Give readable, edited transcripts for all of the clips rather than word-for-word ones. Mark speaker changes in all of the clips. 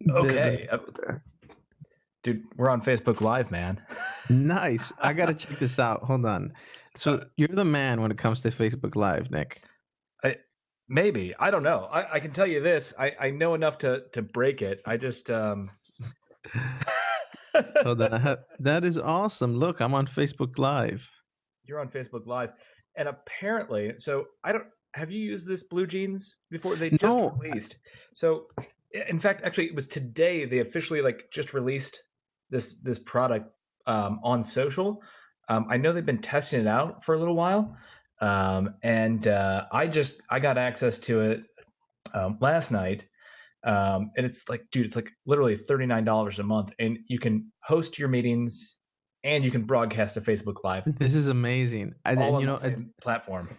Speaker 1: Okay,
Speaker 2: there.
Speaker 1: dude, we're on Facebook Live, man.
Speaker 2: Nice. I gotta check this out. Hold on.
Speaker 1: Uh,
Speaker 2: So you're the man when it comes to Facebook Live, Nick.
Speaker 1: I, maybe I don't know. I can tell you this. I know enough to break it. I just
Speaker 2: Hold on. That is awesome. Look, I'm on Facebook Live.
Speaker 1: you're on Facebook Live, and apparently, so I don't. Have you used this Blue Jeans before? They just
Speaker 2: No.
Speaker 1: released. So, in fact, actually, it was today they officially like just released this product on social. I know they've been testing it out for a little while, and I got access to it last night. And it's like, dude, it's like literally $39 a month, and you can host your meetings and you can broadcast to Facebook Live
Speaker 2: This is amazing.
Speaker 1: all
Speaker 2: And
Speaker 1: on the same platform.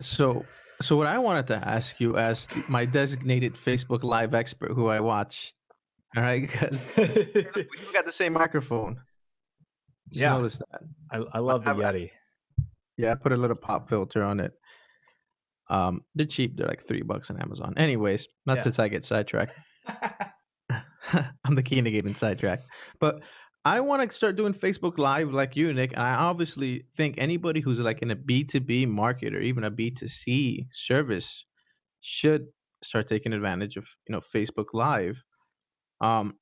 Speaker 2: so so what I wanted to ask you as my designated Facebook Live expert who I watch, all right, because we got the same microphone. Just
Speaker 1: Yeah,
Speaker 2: notice that.
Speaker 1: I love the Yeti.
Speaker 2: Yeah, I put a little pop filter on it. They're cheap. They're like $3 on Amazon. Anyways, not
Speaker 1: Yeah.
Speaker 2: to get sidetracked. I'm the king of getting sidetracked. But I want to start doing Facebook Live like you, Nick. And I obviously think anybody who's like in a B2B market or even a B2C service should start taking advantage of, Facebook Live. Um,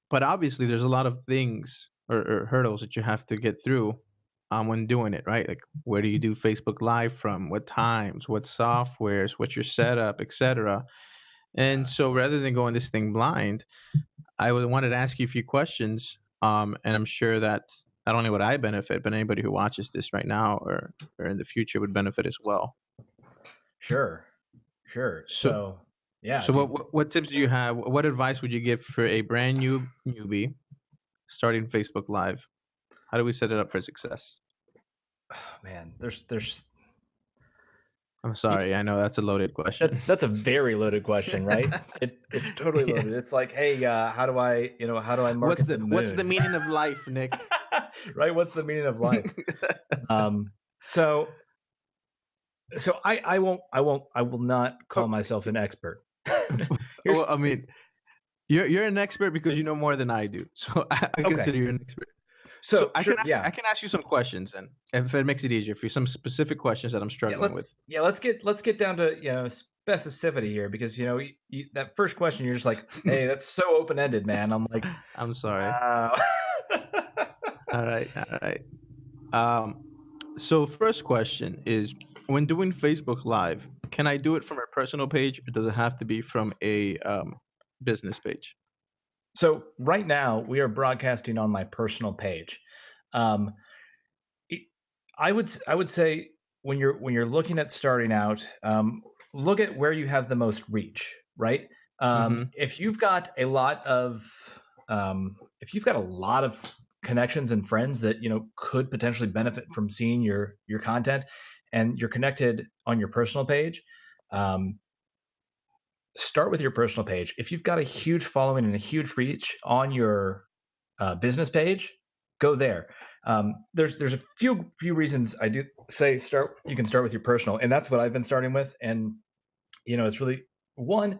Speaker 2: but obviously there's a lot of things or hurdles that you have to get through when doing it, right? Like where do you do Facebook Live from? What times? What softwares? What's your setup, etc. And so rather than going this thing blind, wanted to ask you a few questions. And I'm sure that not only would I benefit, but anybody who watches this right now or in the future would benefit as well.
Speaker 1: Sure, sure.
Speaker 2: So,
Speaker 1: So yeah,
Speaker 2: so
Speaker 1: dude.
Speaker 2: what tips do you have? What advice would you give for a brand new newbie starting Facebook Live? How do we set it up for success?
Speaker 1: Man, there's
Speaker 2: I'm sorry, I know that's a loaded question.
Speaker 1: that's a very loaded question, right? It's totally
Speaker 2: Yeah.
Speaker 1: loaded. It's like, hey, how do I market the
Speaker 2: What's the
Speaker 1: moon?
Speaker 2: meaning of life, Nick?
Speaker 1: Right? What's the meaning of life? Um, so I will not call myself an expert. Here's
Speaker 2: Well, I mean, you're an expert because you know more than I do, so I
Speaker 1: okay.
Speaker 2: consider you an expert. So
Speaker 1: So sure, yeah.
Speaker 2: I can ask you some questions, and if it makes it easier for you, some specific questions that I'm
Speaker 1: Yeah,
Speaker 2: struggling with.
Speaker 1: let's get down to specificity here because that first question you're just like, hey, that's so open ended, man. I'm like,
Speaker 2: I'm sorry.
Speaker 1: wow.
Speaker 2: All right, all right. Um, so first question is, when doing Facebook Live, can I do it from a personal page, or does it have to be from a business page?
Speaker 1: So right now we are broadcasting on my personal page. Um, I would say when you're looking at starting out, look at where you have the most reach, right?
Speaker 2: Mm-hmm.
Speaker 1: If you've got a lot of if you've got a lot of connections and friends that could potentially benefit from seeing your content, and you're connected on your personal page, um, start with your personal page. If you've got a huge following and a huge reach on your business page, go there. There's a few reasons I do say start. You can start with your personal, and that's what I've been starting with. And it's really one.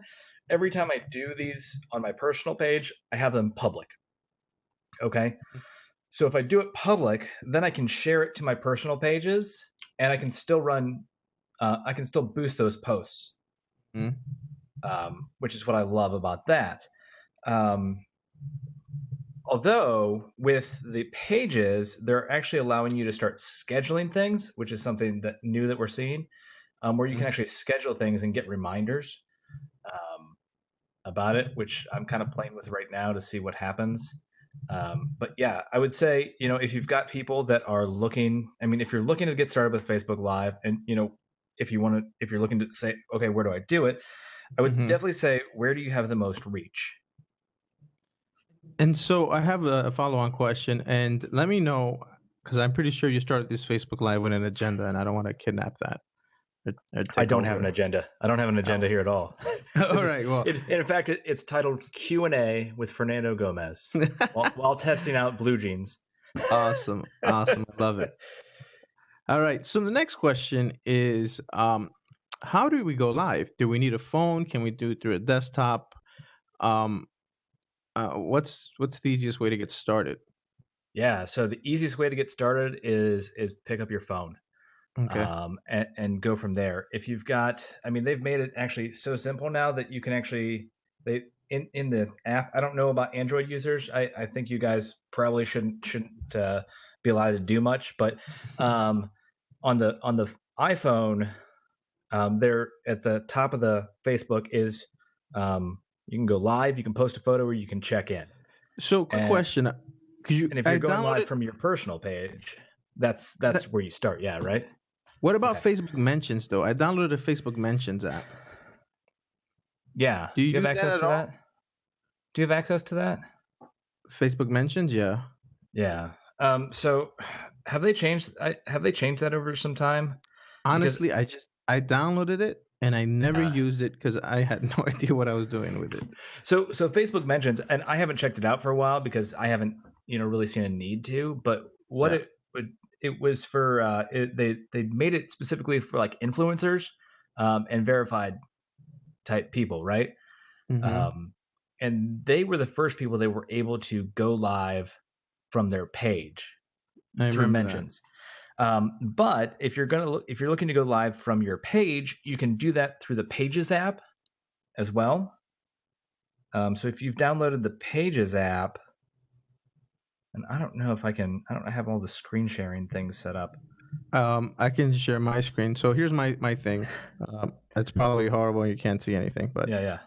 Speaker 1: Every time I do these on my personal page, I have them public. Okay, so if I do it public, then I can share it to my personal pages, and I can still run. I can still boost those posts,
Speaker 2: Mm-hmm.
Speaker 1: which is what I love about that. Um, Although with the pages, they're actually allowing you to start scheduling things, which is something that new that we're seeing, where you can actually schedule things and get reminders about it, which I'm kind of playing with right now to see what happens. But yeah, I would say, if you've got people that are looking, I mean, if you're looking to get started with Facebook Live, and if you're looking to say, okay, where do I do it? I would
Speaker 2: Mm-hmm.
Speaker 1: definitely say, where do you have the most reach?
Speaker 2: And so I have a follow-on question, and let me know, because I'm pretty sure you started this Facebook Live with an agenda, and I don't want to kidnap that or
Speaker 1: I
Speaker 2: take
Speaker 1: don't have an
Speaker 2: over.
Speaker 1: agenda. I don't have an agenda
Speaker 2: Oh.
Speaker 1: here at all.
Speaker 2: All right. Well,
Speaker 1: In fact, it's titled Q&A with Fernando Gomez while testing out blue jeans.
Speaker 2: awesome. Awesome. I love it. All right. So the next question is, how do we go live? Do we need a phone? Can we do it through a desktop? What's the easiest way to get started?
Speaker 1: Yeah. So the easiest way to get started is pick up your phone,
Speaker 2: Okay.
Speaker 1: and go from there. If you've got, I mean, they've made it actually so simple now that you can actually they in the app. I don't know about Android users. I think you guys probably shouldn't be allowed to do much, but on the iPhone, there at the top of the Facebook is you can go live, you can post a photo, or you can check in.
Speaker 2: So, quick
Speaker 1: And
Speaker 2: question. Cause
Speaker 1: and if
Speaker 2: I
Speaker 1: you're going live
Speaker 2: downloaded.
Speaker 1: from your personal page, that's where you start. Yeah, right.
Speaker 2: What about
Speaker 1: Okay.
Speaker 2: Facebook Mentions though? I downloaded a Facebook Mentions app.
Speaker 1: Yeah.
Speaker 2: Do you
Speaker 1: Do you have
Speaker 2: use that
Speaker 1: access
Speaker 2: at
Speaker 1: to
Speaker 2: all?
Speaker 1: that? Do you have access to that?
Speaker 2: Facebook Mentions, yeah.
Speaker 1: Yeah. So have they changed that over some time? Because
Speaker 2: Honestly, I downloaded it and I never
Speaker 1: uh,
Speaker 2: used it because I had no idea what I was doing with it.
Speaker 1: so Facebook mentions, and I haven't checked it out for a while because I haven't really seen a need to. But what
Speaker 2: Yeah.
Speaker 1: it was for, they made it specifically for like influencers, and verified type people, right?
Speaker 2: Mm-hmm.
Speaker 1: Um, and they were the first people that were able to go live from their page
Speaker 2: I
Speaker 1: through
Speaker 2: remember that.
Speaker 1: mentions. But if you're looking to go live from your page, you can do that through the Pages app as well. So if you've downloaded the Pages app, and I don't know if I can, I don't have all the screen sharing things set up.
Speaker 2: I can share my screen. So here's my thing. It's probably horrible and you can't see anything, but
Speaker 1: Yeah, yeah.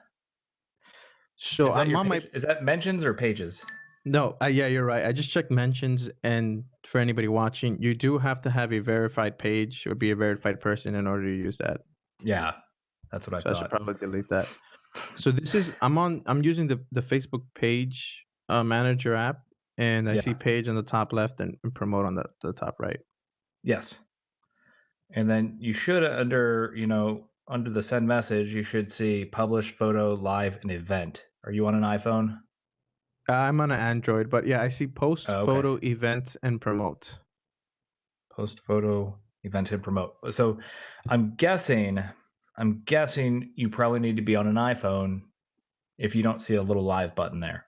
Speaker 2: so
Speaker 1: Is that
Speaker 2: I'm
Speaker 1: your
Speaker 2: on my.
Speaker 1: page? Is that mentions or pages?
Speaker 2: No, yeah, you're right. I just checked mentions, and for anybody watching, you do have to have a verified page or be a verified person in order to use that.
Speaker 1: Yeah, that's what I
Speaker 2: So I should
Speaker 1: thought.
Speaker 2: probably delete that. So this is I'm using the Facebook page manager app, and I see
Speaker 1: Yeah.
Speaker 2: page on the top left and promote on the top right.
Speaker 1: Yes. And then you should, under, under the send message, you should see publish photo live and event. Are you on an iPhone?
Speaker 2: I'm on an Android, but yeah, I see post
Speaker 1: Oh, okay.
Speaker 2: photo event and promote.
Speaker 1: Post photo, event, and promote. So I'm guessing, you probably need to be on an iPhone if you don't see a little live button there.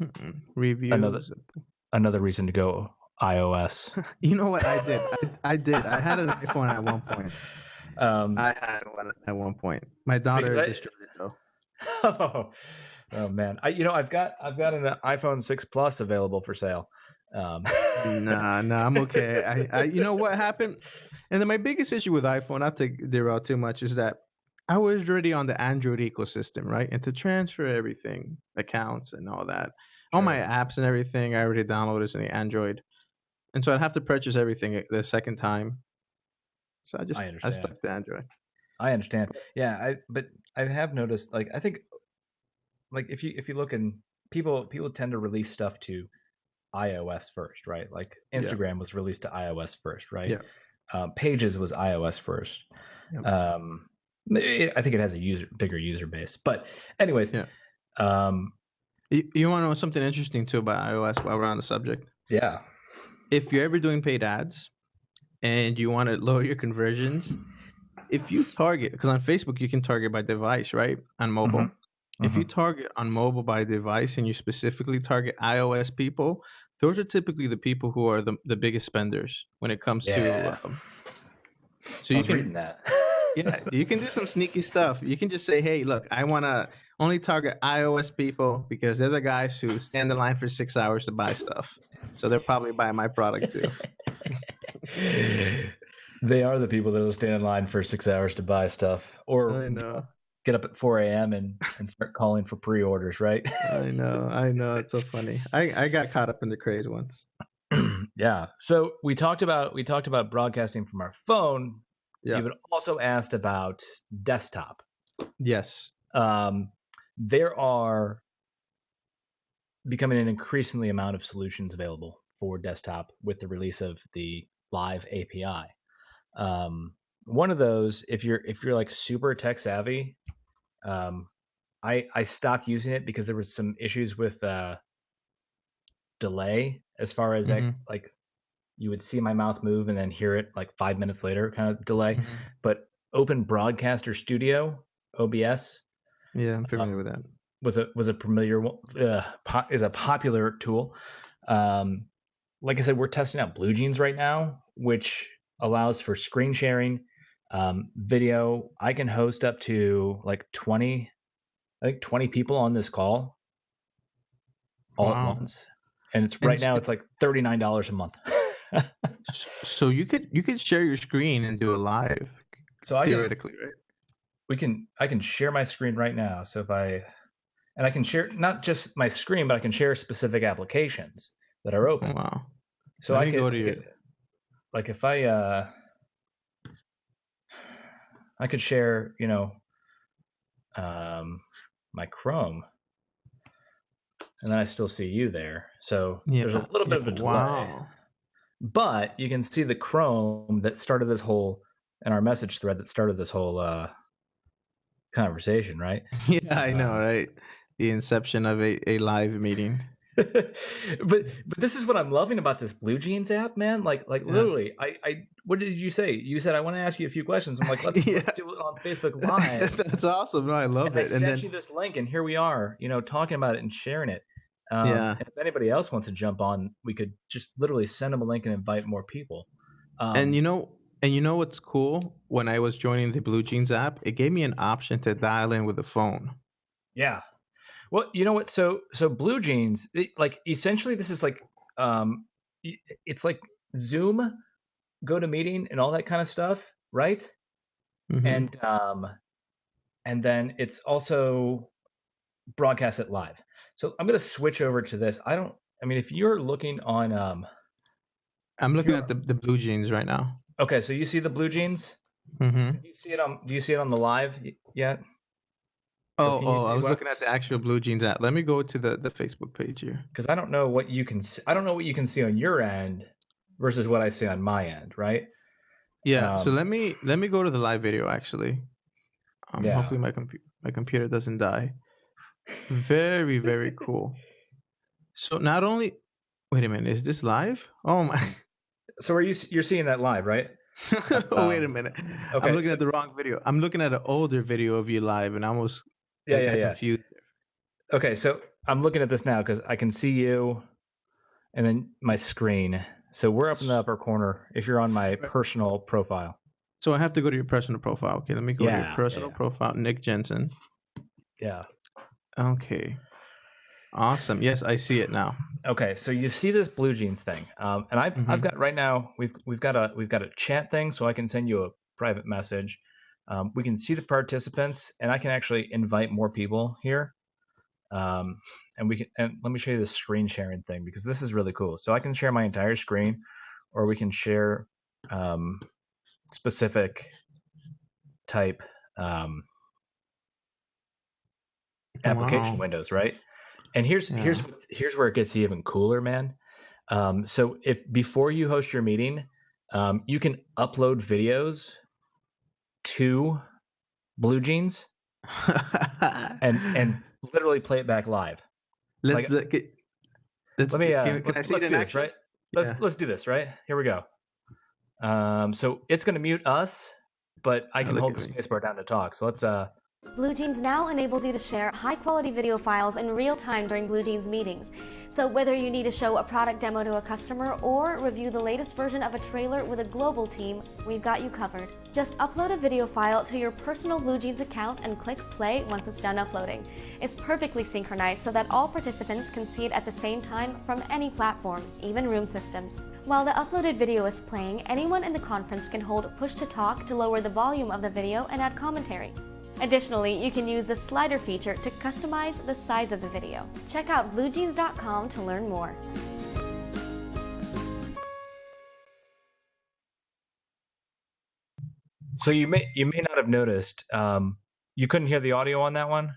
Speaker 1: Another
Speaker 2: Reviews.
Speaker 1: another reason to go iOS.
Speaker 2: You know what I did? I did. I had an iPhone at one point.
Speaker 1: um,
Speaker 2: I had one at one point. My
Speaker 1: because
Speaker 2: daughter
Speaker 1: I,
Speaker 2: destroyed it though.
Speaker 1: oh man, I've got an iPhone 6 Plus available for sale. Um,
Speaker 2: Nah, I'm okay. You know what happened? And then my biggest issue with iPhone, not to derail too much, is that I was already on the Android ecosystem, right? And to transfer everything, accounts and all that, all my
Speaker 1: sure,
Speaker 2: apps and everything, I already downloaded in the Android, and so I'd have to purchase everything the second time. So
Speaker 1: I
Speaker 2: I
Speaker 1: understand.
Speaker 2: stuck to Android.
Speaker 1: I understand. Yeah, but I have noticed, like, I think, like, if you look in, people tend to release stuff to iOS first, right? Like
Speaker 2: Yeah,
Speaker 1: Instagram was released to iOS first, right?
Speaker 2: yeah,
Speaker 1: Pages was iOS first.
Speaker 2: yeah,
Speaker 1: Um, I think it has a bigger user base, but anyways,
Speaker 2: yeah.
Speaker 1: um,
Speaker 2: You want to know something interesting too about iOS while we're on the subject?
Speaker 1: yeah,
Speaker 2: If you're ever doing paid ads and you want to lower your conversions, if you target, because on Facebook you can target by device, right? On
Speaker 1: hmm
Speaker 2: mobile. If you
Speaker 1: hmm
Speaker 2: target on mobile by device and you specifically target iOS people, those are typically the people who are the biggest spenders when it comes to.
Speaker 1: yeah.
Speaker 2: So
Speaker 1: I
Speaker 2: you
Speaker 1: was reading
Speaker 2: can,
Speaker 1: that.
Speaker 2: yeah, you can do some sneaky stuff. You can just say, hey, look, I want to only target iOS people because they're the guys who stand in line for 6 hours to buy stuff. So they're probably buying my product too.
Speaker 1: They are the people that will stand in line for 6 hours to buy stuff, or
Speaker 2: I know.
Speaker 1: get up at 4 a.m. and start calling for pre-orders, right?
Speaker 2: I know. It's so funny. I got caught up in the craze once.
Speaker 1: Yeah. So we talked about broadcasting from our phone.
Speaker 2: Yeah.
Speaker 1: You had also asked about desktop.
Speaker 2: Yes.
Speaker 1: Um, there are becoming an increasingly amount of solutions available for desktop with the release of the Live API. One of those, if you're like super tech savvy, um, I stopped using it because there was some issues with delay, as far as that,
Speaker 2: Hmm.
Speaker 1: like, you would see my mouth move and then hear it like 5 minutes later kind of delay.
Speaker 2: Hmm.
Speaker 1: But Open Broadcaster Studio, OBS,
Speaker 2: Yeah, I'm
Speaker 1: uh,
Speaker 2: familiar with that.
Speaker 1: was a familiar is a popular tool. Like I said, we're testing out BlueJeans right now, which allows for screen sharing, video. I can host up to like 20, I think 20 people on this call all at
Speaker 2: Wow.
Speaker 1: once, and it's
Speaker 2: And
Speaker 1: right now it's like $39 a month.
Speaker 2: so you could share your screen and do a live
Speaker 1: So
Speaker 2: theoretically, right?
Speaker 1: I can share my screen right now. So if I and I can share not just my screen, but I can share specific applications that are
Speaker 2: Oh,
Speaker 1: open.
Speaker 2: wow.
Speaker 1: So
Speaker 2: Let me go to
Speaker 1: I
Speaker 2: your.
Speaker 1: could like if I could share, um, my Chrome, and then I still see you there. So there's a
Speaker 2: Yeah.
Speaker 1: little
Speaker 2: Yeah.
Speaker 1: bit of a delay,
Speaker 2: Wow.
Speaker 1: but you can see the Chrome that started this whole and our message thread that started this whole conversation, right?
Speaker 2: Yeah, I know,
Speaker 1: Um,
Speaker 2: right? The inception of a live meeting.
Speaker 1: but this is what I'm loving about this Blue Jeans app, man. Like
Speaker 2: Yeah.
Speaker 1: literally, I what did you say? You said I want to ask you a few questions. I'm like, let's
Speaker 2: Yeah.
Speaker 1: do it on Facebook Live.
Speaker 2: That's awesome. No, I love
Speaker 1: And I
Speaker 2: it. And
Speaker 1: sent
Speaker 2: then,
Speaker 1: you this link, and here we are, talking about it and sharing it.
Speaker 2: yeah.
Speaker 1: And if anybody else wants to jump on, we could just literally send them a link and invite more people.
Speaker 2: And
Speaker 1: Um,
Speaker 2: you know, and you know what's cool? When I was joining the Blue Jeans app, it gave me an option to dial in with a phone.
Speaker 1: yeah. Well, you know what? So Blue Jeans, like essentially, this is like, um, it's like Zoom, GoToMeeting, and all that kind of stuff, right?
Speaker 2: Hmm.
Speaker 1: And then it's also broadcast it live. So I'm gonna switch over to this. I mean, if you're looking on,
Speaker 2: I'm
Speaker 1: if
Speaker 2: looking
Speaker 1: you're
Speaker 2: at the Blue Jeans right now.
Speaker 1: okay, so you see the Blue Jeans.
Speaker 2: Hmm.
Speaker 1: Do you see it on the live yet? Or
Speaker 2: Oh,
Speaker 1: can you
Speaker 2: oh, I
Speaker 1: see
Speaker 2: was
Speaker 1: what
Speaker 2: looking at the actual Blue Jeans app. Let me go to the Facebook page here.
Speaker 1: because I don't know what you can I don't know what you can see on your end versus what I see on my end, right?
Speaker 2: Yeah, so
Speaker 1: Um,
Speaker 2: let me go to the live video actually.
Speaker 1: yeah.
Speaker 2: Hopefully my computer doesn't die. Very, very cool. So not only, wait a minute, is this live? Oh my.
Speaker 1: So you're seeing that live, right?
Speaker 2: Oh, wait a
Speaker 1: Um,
Speaker 2: minute. I'm
Speaker 1: okay.
Speaker 2: looking
Speaker 1: So
Speaker 2: at the wrong video. I'm looking at an older video of you live, and I almost
Speaker 1: yeah, yeah,
Speaker 2: got
Speaker 1: yeah.
Speaker 2: confused.
Speaker 1: Okay. So I'm looking at this now because I can see you and then my screen. So we're up in the upper corner if you're on my
Speaker 2: Right.
Speaker 1: personal profile.
Speaker 2: So I have to go to your personal profile. Okay, let me go to your
Speaker 1: Yeah, yeah,
Speaker 2: personal
Speaker 1: yeah.
Speaker 2: profile, Nick Jensen.
Speaker 1: Yeah.
Speaker 2: Okay, awesome. Yes, I see it now.
Speaker 1: Okay, so you see this Blue Jeans thing, and I've
Speaker 2: Hmm.
Speaker 1: got right now we've got a chat thing, so I can send you a private message. We can see the participants, and I can actually invite more people here. Um, and let me show you the screen sharing thing because this is really cool. So I can share my entire screen, or we can share um, specific type application
Speaker 2: Wow.
Speaker 1: windows, right? And
Speaker 2: Yeah.
Speaker 1: here's where it gets even cooler, man. So if before you host your meeting, you can upload videos to Blue Jeans and literally play it back live.
Speaker 2: let's
Speaker 1: Like
Speaker 2: get, let's
Speaker 1: let me
Speaker 2: can I see it
Speaker 1: let's
Speaker 2: in
Speaker 1: do this,
Speaker 2: action?
Speaker 1: right?
Speaker 2: Yeah.
Speaker 1: Let's do this, right? Here we go. So it's gonna mute us, but I
Speaker 2: Oh,
Speaker 1: can
Speaker 2: look
Speaker 1: hold
Speaker 2: at
Speaker 1: the
Speaker 2: me.
Speaker 1: spacebar down to talk. So let's
Speaker 3: BlueJeans now enables you to share high-quality video files in real time during BlueJeans meetings. So whether you need to show a product demo to a customer or review the latest version of a trailer with a global team, we've got you covered. Just upload a video file to your personal BlueJeans account and click play once it's done uploading. It's perfectly synchronized so that all participants can see it at the same time from any platform, even room systems. While the uploaded video is playing, anyone in the conference can hold push to talk to lower the volume of the video and add commentary. Additionally, you can use the slider feature to customize the size of the video. Check out bluejeans.com to learn more.
Speaker 1: so you may not have noticed. You couldn't hear the audio on that one.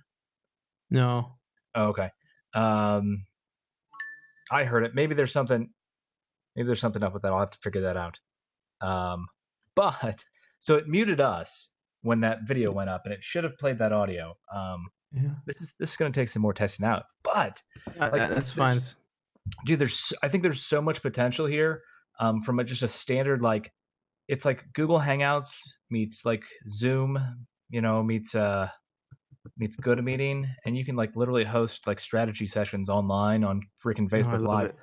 Speaker 2: No.
Speaker 1: Oh, okay. Um, I heard it. Maybe there's something up with that. I'll have to figure that out. Um, but so it muted us when that video went up, and it should have played that audio.
Speaker 2: Yeah.
Speaker 1: This is going to take some more testing out. But like,
Speaker 2: That's fine.
Speaker 1: dude, I think there's so much potential here from just a standard like it's like Google Hangouts meets like Zoom, meets meets GoToMeeting, and you can like literally host like strategy sessions online on freaking
Speaker 2: Oh, I
Speaker 1: Facebook
Speaker 2: love
Speaker 1: Live.
Speaker 2: it.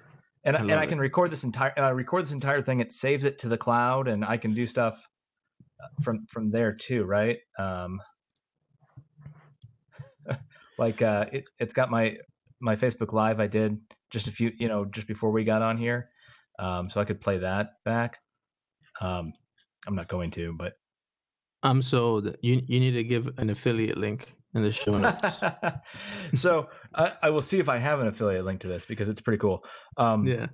Speaker 1: And
Speaker 2: I
Speaker 1: I
Speaker 2: love it.
Speaker 1: can record this entire thing. It saves it to the cloud, and I can do stuff from there too, right? Like it's got my Facebook Live I did just a few, just before we got on here, so I could play that back. I'm not going to, but
Speaker 2: I'm sold. You need to give an affiliate link in the show notes.
Speaker 1: so I will see if I have an affiliate link to this because it's pretty cool.
Speaker 2: Yeah.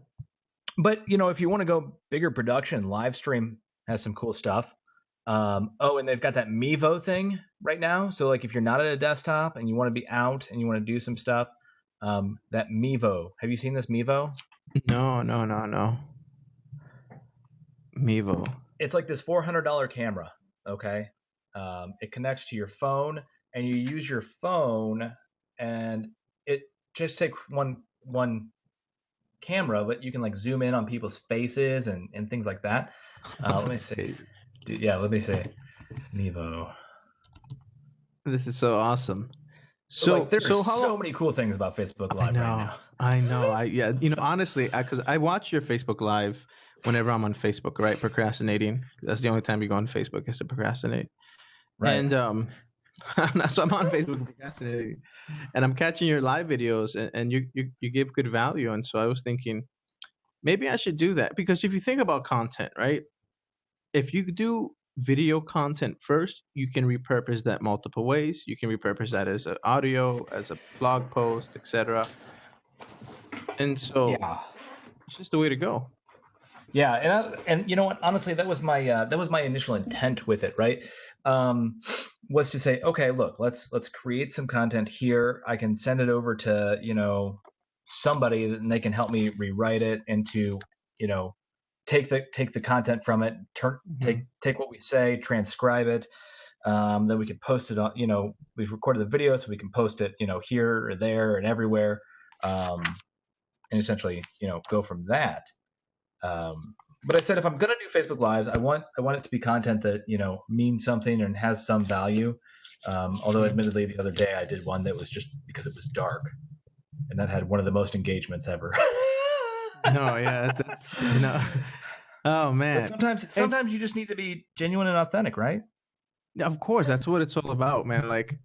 Speaker 1: But if you want to go bigger production, live stream has some cool stuff. Oh, and they've got that Mevo thing right now. So like if you're not at a desktop and you want to be out and you want to do some stuff, that Mevo. Have you seen this Mevo?
Speaker 2: No. Mevo.
Speaker 1: It's like this $400 camera. Okay. It connects to your phone and you use your phone and it just takes one camera, but you can like zoom in on people's faces and things like that. Let me see. Yeah, let me see. Mevo.
Speaker 2: This is so awesome. So
Speaker 1: like, there's so many cool things about Facebook Live right now.
Speaker 2: I know. Honestly, because I watch your Facebook Live whenever I'm on Facebook, right? Procrastinating. That's the only time you go on Facebook is to procrastinate.
Speaker 1: Right.
Speaker 2: And so I'm on Facebook procrastinating, and I'm catching your live videos, and you give good value. And so I was thinking, maybe I should do that, because if you think about content, right? If you do video content first, you can repurpose that multiple ways. You can repurpose that as an audio, as a blog post, etc. And so it's just the way to go.
Speaker 1: Yeah, and you know what? Honestly, that was my initial intent with it, right? Was to say, okay, look, let's create some content here. I can send it over to somebody, and they can help me rewrite it into take the content from it, take what we say, transcribe it, then we can post it on. We've recorded the video, so we can post it here or there and everywhere, and essentially go from that. But I said if I'm gonna do Facebook Lives, I want it to be content that means something and has some value. Although admittedly, the other day I did one that was just because it was dark, and that had one of the most engagements ever.
Speaker 2: No, yeah, that's Oh man.
Speaker 1: But sometimes you just need to be genuine and authentic, right?
Speaker 2: Of course, that's what it's all about, man. Like,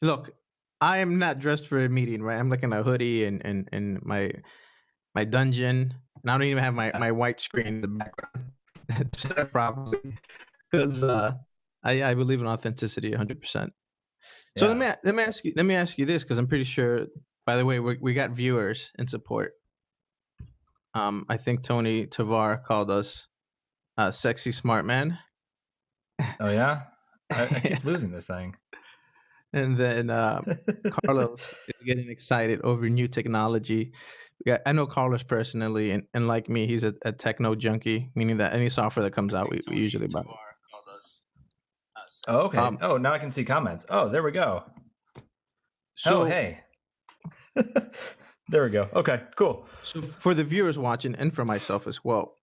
Speaker 2: look, I am not dressed for a meeting, right? I'm like in a hoodie and my dungeon, and I don't even have my white screen in the background set up properly, because I believe in authenticity 100%. So
Speaker 1: Yeah.
Speaker 2: let me ask you this, because I'm pretty sure. By the way, we got viewers and support. I think Tony Tavar called us sexy smart man.
Speaker 1: Oh yeah, I keep losing this thing.
Speaker 2: And then Carlos is getting excited over new technology. I know Carlos personally, and like me, he's a techno junkie, meaning that any software that comes out, we usually buy.
Speaker 1: Oh, okay. Now I can see comments. Oh, there we go.
Speaker 2: So,
Speaker 1: hey. There we go. Okay, cool.
Speaker 2: So for the viewers watching, and for myself as well,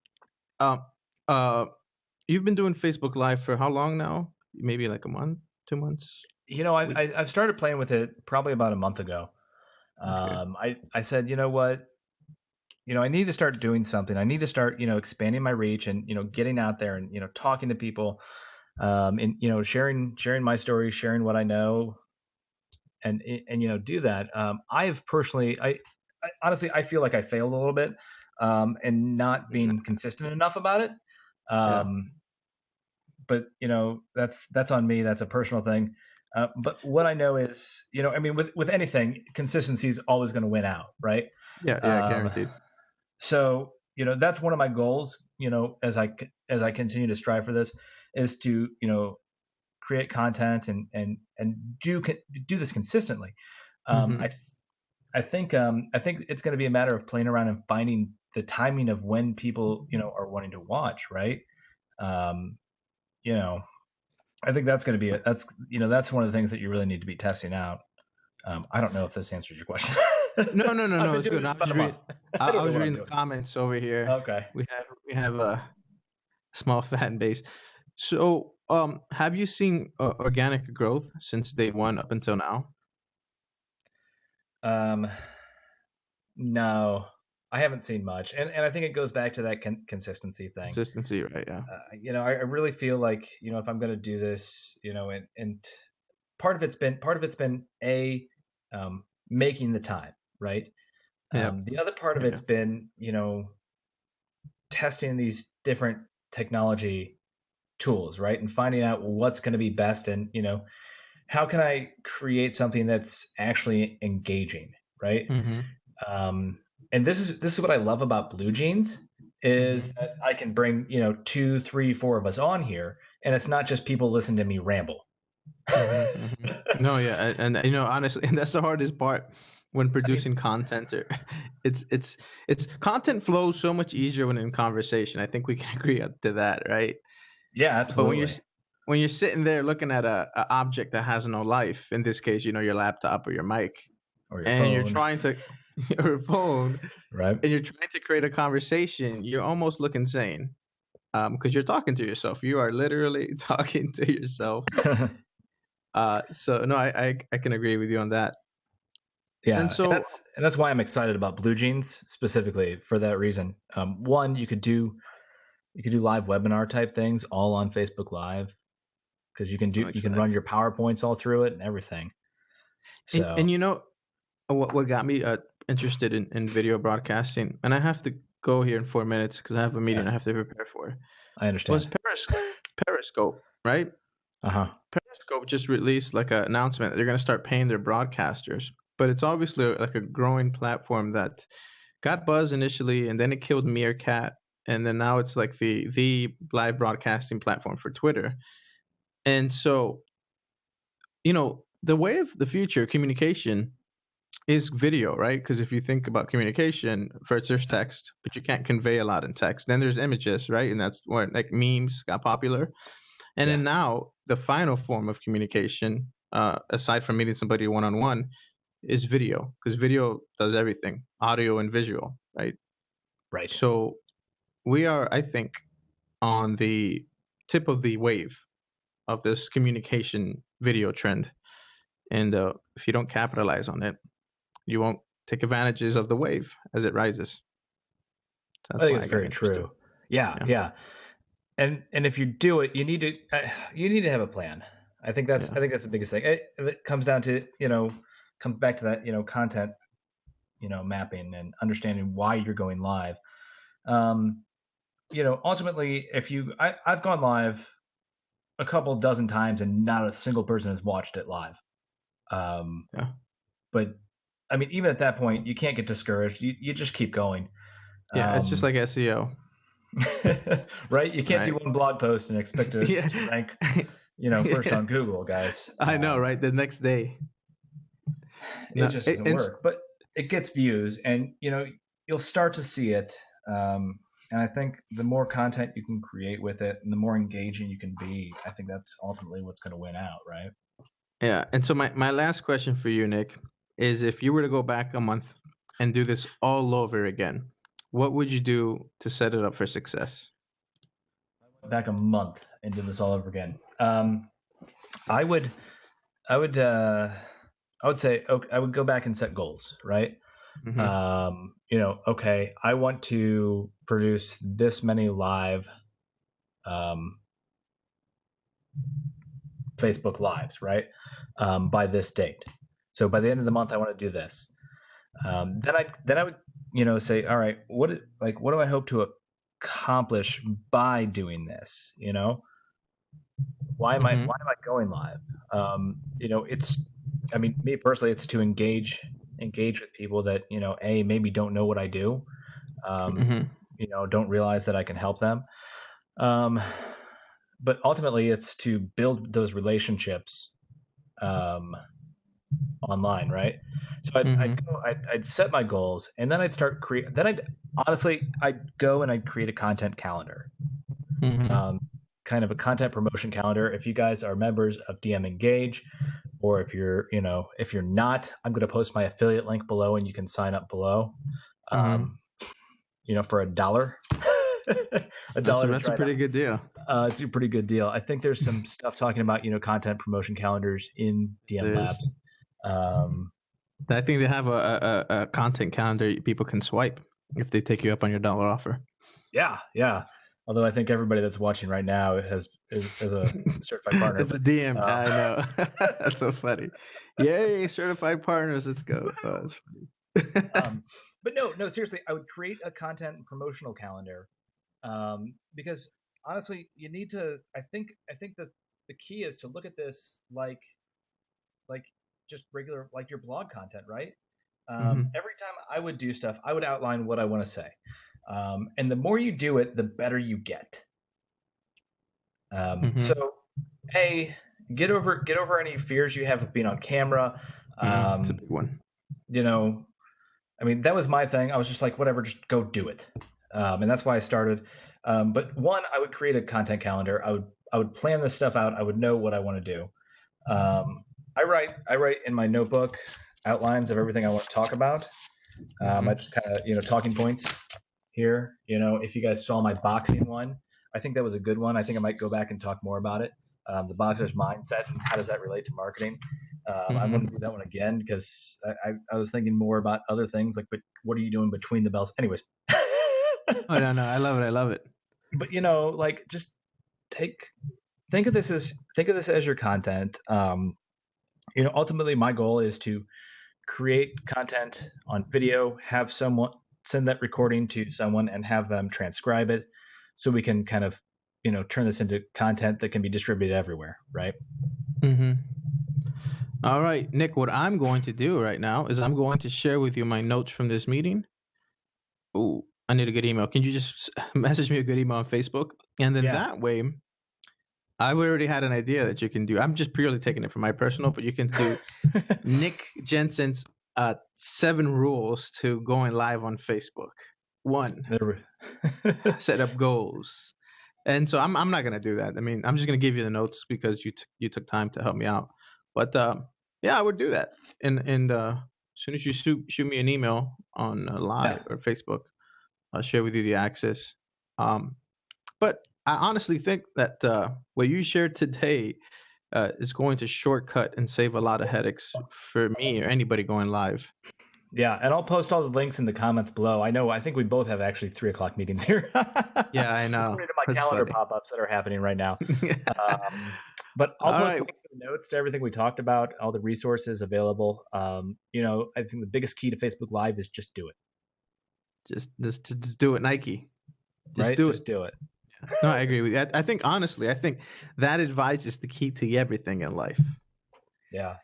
Speaker 2: you've been doing Facebook Live for how long now? Maybe like a month, 2 months?
Speaker 1: I've started playing with it probably about a month ago.
Speaker 2: Okay.
Speaker 1: I said, you know what? I need to start doing something. I need to start, expanding my reach and, getting out there and, talking to people, and, sharing my story, sharing what I know, and do that. I've personally, I honestly, I feel like I failed a little bit, and not being consistent enough about it. But that's on me. That's a personal thing. But what I know is, with anything, consistency is always going to win out, right?
Speaker 2: Yeah, guaranteed.
Speaker 1: So, that's one of my goals, as I continue to strive for this, is to, create content and do this consistently. I think it's going to be a matter of playing around and finding the timing of when people, are wanting to watch, right? I think that's going to be that's one of the things that you really need to be testing out. I don't know if this answers your question.
Speaker 2: No, it's good. I was reading the comments over here.
Speaker 1: Okay.
Speaker 2: We have a small fan base. So Have you seen organic growth since day one up until now?
Speaker 1: Um, no, I haven't seen much, and I think it goes back to that consistency thing.
Speaker 2: Consistency, right? Yeah.
Speaker 1: I really feel like if I'm going to do this, and part of it's been making the time, right?
Speaker 2: Yeah.
Speaker 1: The other part of
Speaker 2: Yeah.
Speaker 1: it's been testing these different technology tools, right, and finding out what's going to be best, and how can I create something that's actually engaging, right?
Speaker 2: Mm-hmm.
Speaker 1: And this is what I love about Blue Jeans is
Speaker 2: Mm-hmm.
Speaker 1: that I can bring 2, 3, 4 of us on here, and it's not just people listening to me ramble.
Speaker 2: Mm-hmm. Mm-hmm. No, yeah, and honestly, and that's the hardest part when
Speaker 1: I mean,
Speaker 2: producing content. Or it's content flows so much easier when in conversation. I think we can agree to that, right?
Speaker 1: yeah,
Speaker 2: But
Speaker 1: absolutely.
Speaker 2: when you're sitting there looking at a object that has no life, in this case, your laptop or your mic,
Speaker 1: Or your
Speaker 2: and you're
Speaker 1: phone,
Speaker 2: trying to your phone,
Speaker 1: right?
Speaker 2: and you're trying to create a conversation, you almost look insane. Because you're talking to yourself. You are literally talking to yourself. So no, I can agree with you on that. And
Speaker 1: Yeah, and
Speaker 2: so
Speaker 1: that's why I'm excited about Blue Jeans specifically for that reason. One, you could do live webinar type things all on Facebook Live because
Speaker 2: I'm
Speaker 1: you can
Speaker 2: excited.
Speaker 1: run your PowerPoints all through it and everything. So
Speaker 2: And what got me interested in video broadcasting, and I have to go here in 4 minutes because I have a meeting
Speaker 1: yeah,
Speaker 2: I have to prepare for,
Speaker 1: I
Speaker 2: was
Speaker 1: understand.
Speaker 2: Periscope, right?
Speaker 1: Uh-huh.
Speaker 2: Periscope just released like an announcement that they're going to start paying their broadcasters, but it's obviously like a growing platform that got buzz initially, and then it killed Meerkat, and then now it's like the live broadcasting platform for Twitter. And so, the way of the future communication is video, right? Because if you think about communication, first there's text, but you can't convey a lot in text. Then there's images, right? And that's where like memes got popular. And
Speaker 1: Yeah.
Speaker 2: then now the final form of communication, aside from meeting somebody one on one, is video, because video does everything, audio and visual, right?
Speaker 1: Right.
Speaker 2: So we are, I think, on the tip of the wave of this communication video trend. And if you don't capitalize on it, you won't take advantages of the wave as it rises. So
Speaker 1: I
Speaker 2: that's
Speaker 1: think
Speaker 2: why
Speaker 1: it's
Speaker 2: I got
Speaker 1: very
Speaker 2: interested.
Speaker 1: true. Yeah,
Speaker 2: Yeah,
Speaker 1: yeah. And if you do it, you need to have a plan.
Speaker 2: yeah.
Speaker 1: I think that's the biggest thing. It comes down to comes back to that content mapping and understanding why you're going live. Um, ultimately, I've gone live a couple dozen times and not a single person has watched it live. Um,
Speaker 2: Yeah.
Speaker 1: but I mean, even at that point, you can't get discouraged. You just keep going.
Speaker 2: Yeah, it's just
Speaker 1: Um,
Speaker 2: like SEO,
Speaker 1: right? You can't do
Speaker 2: right?
Speaker 1: one blog post and expect
Speaker 2: Yeah.
Speaker 1: to rank, first
Speaker 2: Yeah.
Speaker 1: on Google, guys.
Speaker 2: I know, right? The next day.
Speaker 1: It
Speaker 2: No,
Speaker 1: just doesn't
Speaker 2: and
Speaker 1: work. But it gets views, and you'll start to see it. And I think the more content you can create with it, and the more engaging you can be, I think that's ultimately what's going to win out, right?
Speaker 2: yeah, and so my last question for you, Nick, is if you were to go back a month and do this all over again, what would you do to set it up for success?
Speaker 1: Back a month and do this all over again. I would, I would, I would say, okay, I would go back and set goals, right?
Speaker 2: Mm-hmm.
Speaker 1: Okay, I want to produce this many live um, Facebook lives, right? By this date. So by the end of the month, I want to do this. Then I would, say, all right, what do I hope to accomplish by doing this?
Speaker 2: Mm-hmm.
Speaker 1: Why am I going live? I mean, me personally, it's to engage with people that maybe don't know what I do, um,
Speaker 2: Mm-hmm.
Speaker 1: don't realize that I can help them. Um, but ultimately, it's to build those relationships um, online, right? So
Speaker 2: Mm-hmm.
Speaker 1: I'd set my goals, and then I'd start create. Then I'd go and I'd create a content calendar,
Speaker 2: Mm-hmm.
Speaker 1: um, kind of a content promotion calendar. If you guys are members of DM Engage, or if you're not, I'm going to post my affiliate link below, and you can sign up below.
Speaker 2: Mm-hmm.
Speaker 1: Um, for $1, a
Speaker 2: That's
Speaker 1: dollar to
Speaker 2: that's a
Speaker 1: try it out.
Speaker 2: pretty good deal.
Speaker 1: It's a pretty good deal. I think there's some stuff talking about, content promotion calendars in DM
Speaker 2: There's,
Speaker 1: Labs.
Speaker 2: I think they have a content calendar people can swipe if they take you up on your dollar offer.
Speaker 1: Yeah. Although I think everybody that's watching right now is a certified partner.
Speaker 2: It's a DM. I know. That's so funny. Yay, certified partners. Let's go. Oh, that's funny.
Speaker 1: But no, seriously, I would create a content and promotional calendar, because honestly, you need to. I think that the key is to look at this like just regular, like your blog content, right? Every time I would do stuff, I would outline what I want to say, and the more you do it, the better you get. So, hey, get over any fears you have of being on camera.
Speaker 2: It's a big one.
Speaker 1: I mean, that was my thing. I was just like, whatever, just go do it. And that's why I started. But one, I would create a content calendar. I would plan this stuff out. I would know what I want to do. I write in my notebook outlines of everything I want to talk about. I just kind of, talking points here. If you guys saw my boxing one, I think that was a good one. I think I might go back and talk more about it. The boxer's mindset and how does that relate to marketing? I want to do that one again because I was thinking more about other things like, but what are you doing between the bells? Anyways.
Speaker 2: Oh no, I love it.
Speaker 1: But like just think of this as your content. Ultimately my goal is to create content on video, have someone send that recording to someone and have them transcribe it so we can kind of, turn this into content that can be distributed everywhere, right?
Speaker 2: All right, Nick, what I'm going to do right now is I'm going to share with you my notes from this meeting. Oh, I need a good email. Can you just message me a good email on Facebook? And then that way, I've already had an idea that you can do. I'm just purely taking it from my personal, but you can do Nick Jensen's 7 rules to going live on Facebook. 1, set up goals. And so I'm not going to do that. I mean, I'm just going to give you the notes because you took time to help me out. But I would do that. And as soon as you shoot me an email on live or Facebook, I'll share with you the access. But I honestly think that what you shared today is going to shortcut and save a lot of headaches for me or anybody going live.
Speaker 1: Yeah, and I'll post all the links in the comments below. I think we both have actually 3:00 meetings here.
Speaker 2: Yeah, I know.
Speaker 1: My calendar pop-ups that are happening right now. But I'll post links to the notes to everything we talked about, all the resources available. I think the biggest key to Facebook Live is just do it.
Speaker 2: Just do it, Nike. Just do it. No, I agree with you. I think honestly, that advice is the key to everything in life. Yeah.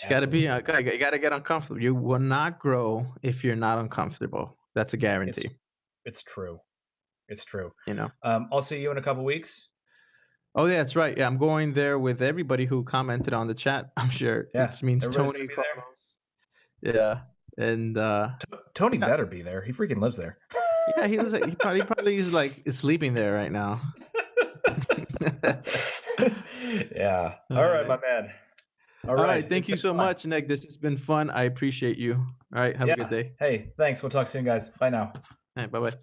Speaker 2: You got to be. You got to get uncomfortable. You will not grow if you're not uncomfortable. That's a guarantee.
Speaker 1: It's true. I'll see you in a couple weeks.
Speaker 2: Oh yeah, that's right. Yeah, I'm going there with everybody who commented on the chat. I'm sure.
Speaker 1: Yeah,
Speaker 2: this means Tony. Yeah, and
Speaker 1: Tony better be there. He freaking lives there.
Speaker 2: Yeah, he probably is like sleeping there right now.
Speaker 1: Yeah. All right, my man.
Speaker 2: All right. Thank you so much, Nick. This has been fun. I appreciate you. All right. Have a good day.
Speaker 1: Hey, thanks. We'll talk soon, guys. Bye now.
Speaker 2: All right. Bye-bye.